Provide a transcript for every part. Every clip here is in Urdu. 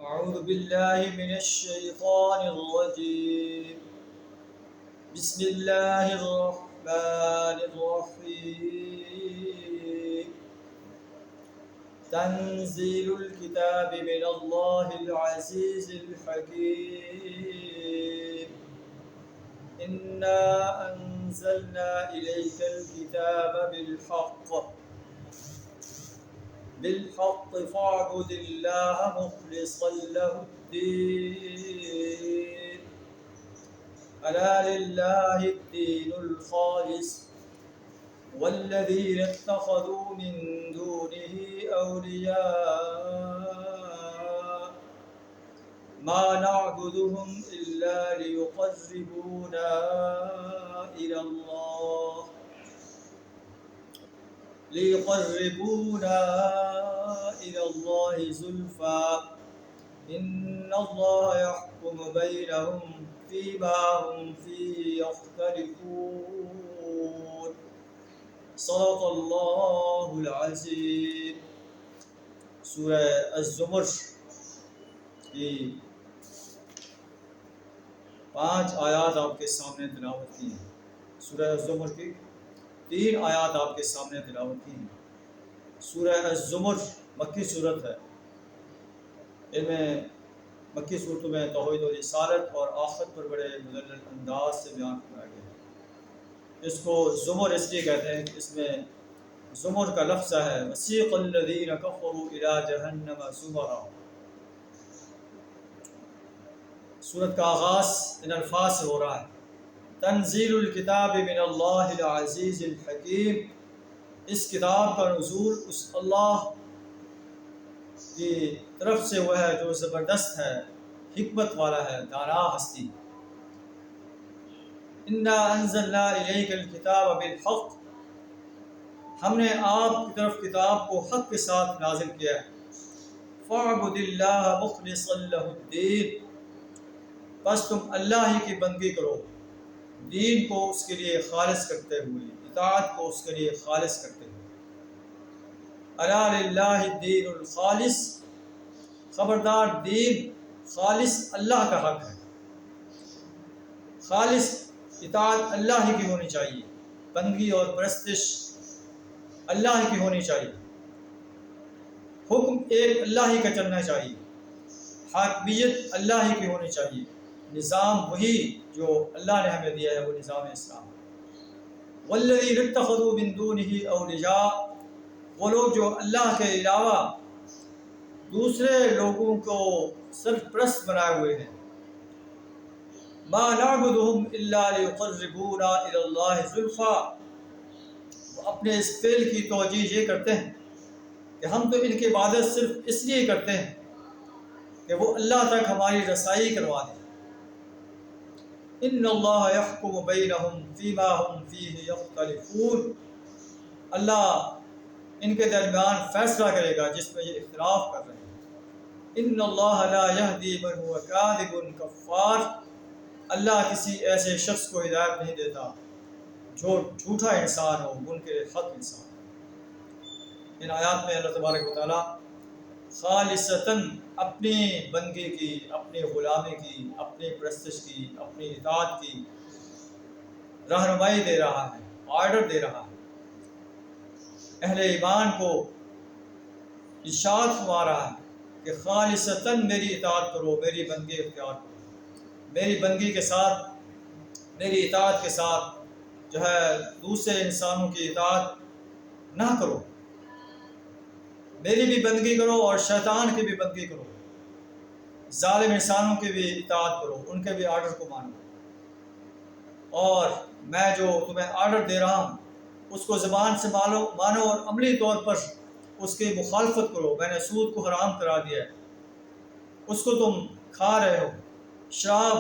أعوذ بالله من الشيطان الرجيم. بسم الله الرحمن الرحيم. تنزيل الكتاب من الله العزيز الحكيم. إنا أنزلنا إليك الكتاب بالحق فاعبد الله مخلصا له الدين. ألا لله الدين الخالص والذين اتخذوا من دونه أولياء ما نعبدهم إلا ليقربونا إلى الله زلفى إن الله يحكم بينهم فيما هم فيه يختلفون. صدق اللہ العظیم. سورہ الزمر کی 5 آیات آپ کے سامنے تلاوت کی ہیں. سورہ الزمر کی 3 آیات آپ کے سامنے تلاوت کی ہیں. سورہ الزمر مکی صورت ہے. ان میں مکی صورتوں میں توحید و رسالت اور آخرت پر بڑے مدلل انداز سے بیان کیا گیا ہے. اس کو زمر اس لیے کہتے ہیں کہ اس میں زمر کا لفظ ہے وسیق الذین کفروا الی جہنم زمرا. سورت کا آغاز ان الفاظ سے ہو رہا ہے تنزیل الکتاب من اللہ العزیز الحکیم. اس کتاب کا نزول اس اللہ کی طرف سے وہ ہے جو زبردست ہے، حکمت والا ہے، دانا ہستی. انا انزلنا الیک الکتاب بالحق. ہم نے آپ کی طرف کتاب کو حق کے ساتھ نازل کیا ہے. فاعبد اللہ مخلصا لہ الدین. بس تم اللہ ہی کی بندگی کرو، دین کو اس کے لیے خالص کرتے ہوئے، اطاعت کو اس کے لیے خالص کرتے ہوئے. الا للہ الدین الخالص. خبردار دین خالص اللہ کا حق ہے. خالص اطاعت اللہ ہی کی ہونی چاہیے، بندگی اور پرستش اللہ ہی کی ہونی چاہیے، حکم ایک اللہ ہی کا چلنا چاہیے، حاکمیت اللہ ہی کی ہونی چاہیے، نظام وہی جو اللہ نے ہمیں دیا ہے وہ نظام اسلام. والذین اتخذوا من دونہ اولیاء. وہ لوگ جو اللہ کے علاوہ دوسرے لوگوں کو سرپرست بنائے ہوئے ہیں. ما نعبدهم الا لیقربونا الی اللہ زلفا. وہ اپنے اس فعل کی توجیہ یہ کرتے ہیں کہ ہم تو ان کی عبادت صرف اس لیے کرتے ہیں کہ وہ اللہ تک ہماری رسائی کروا دیں. ان اللہ یحکم بینہم فیما ہم فیہ یختلفون. اللہ ان کے درمیان فیصلہ کرے گا جس میں یہ اختلاف کر رہے ہیں. ان اللہ لا یہدی من هو کاذب کفار. اللہ کسی ایسے شخص کو ہدایت نہیں دیتا جو جھوٹا انسان ہو، منکر حق انسان. ان آیات میں اللہ تبارک و تعالیٰ خالصتاً اپنی بندگی کی، اپنی غلامی کی، اپنی پرستش کی، اپنی اطاعت کی رہنمائی دے رہا ہے، آرڈر دے رہا ہے. اہل ایمان کو ارشاد فرما رہا ہے کہ خالصتاً میری اطاعت کرو، میری بندگی اختیار کرو. میری بندگی کے ساتھ، میری اطاعت کے ساتھ جو ہے دوسرے انسانوں کی اطاعت نہ کرو. میری بھی بندگی کرو اور شیطان کی بھی بندگی کرو. ظالم انسانوں کی بھی اطاعت کرو، ان کے بھی آرڈر کو مانو. اور میں جو تمہیں آرڈر دے رہا ہوں اس کو زبان سے مانو اور عملی طور پر اس کی مخالفت کرو. میں نے سود کو حرام کرا دیا ہے، اس کو تم کھا رہے ہو. شراب،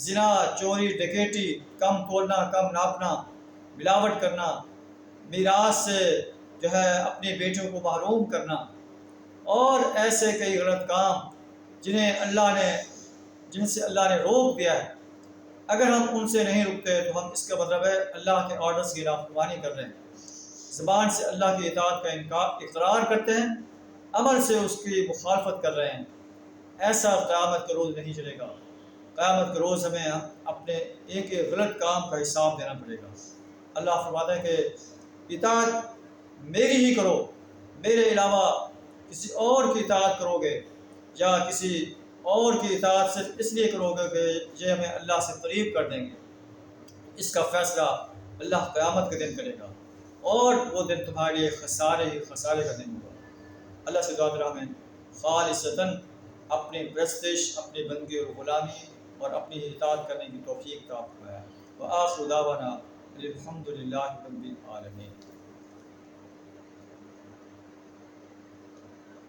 زنا، چوری، ڈکیٹی، کم تولنا، کم ناپنا، ملاوٹ کرنا، میراث سے جو ہے اپنی بیٹیوں کو محروم کرنا، اور ایسے کئی غلط کام جن سے اللہ نے روک دیا ہے. اگر ہم ان سے نہیں رکتے تو ہم اس کا مطلب ہے اللہ کے آرڈرز کی نافرمانی کر رہے ہیں. زبان سے اللہ کی اطاعت کا اقرار کرتے ہیں، عمل سے اس کی مخالفت کر رہے ہیں. ایسا قیامت کا روز نہیں چلے گا۔ قیامت کے روز ہمیں اپنے ایک ایک غلط کام کا حساب دینا پڑے گا۔ اللہ فرماتا ہے کہ اطاعت میری ہی کرو، میرے علاوہ کسی اور کی اطاعت کرو گے یا کسی اور کی اطاعت صرف اس لیے کرو گے کہ یہ ہمیں اللہ سے قریب کر دیں گے، اس کا فیصلہ اللہ قیامت کے دن کرے گا، اور وہ دن تمہارے لیے خسارے ہی خسارے کا دن ہوگا۔ اللہ سے دعا کرا ہمیں خالصتاً اپنی پرستش، اپنی بندگی اور غلامی اور اپنی اطاعت کرنے کی توفیق عطا فرمائے۔ وآخر دعوانا الحمد للہ رب العالمین۔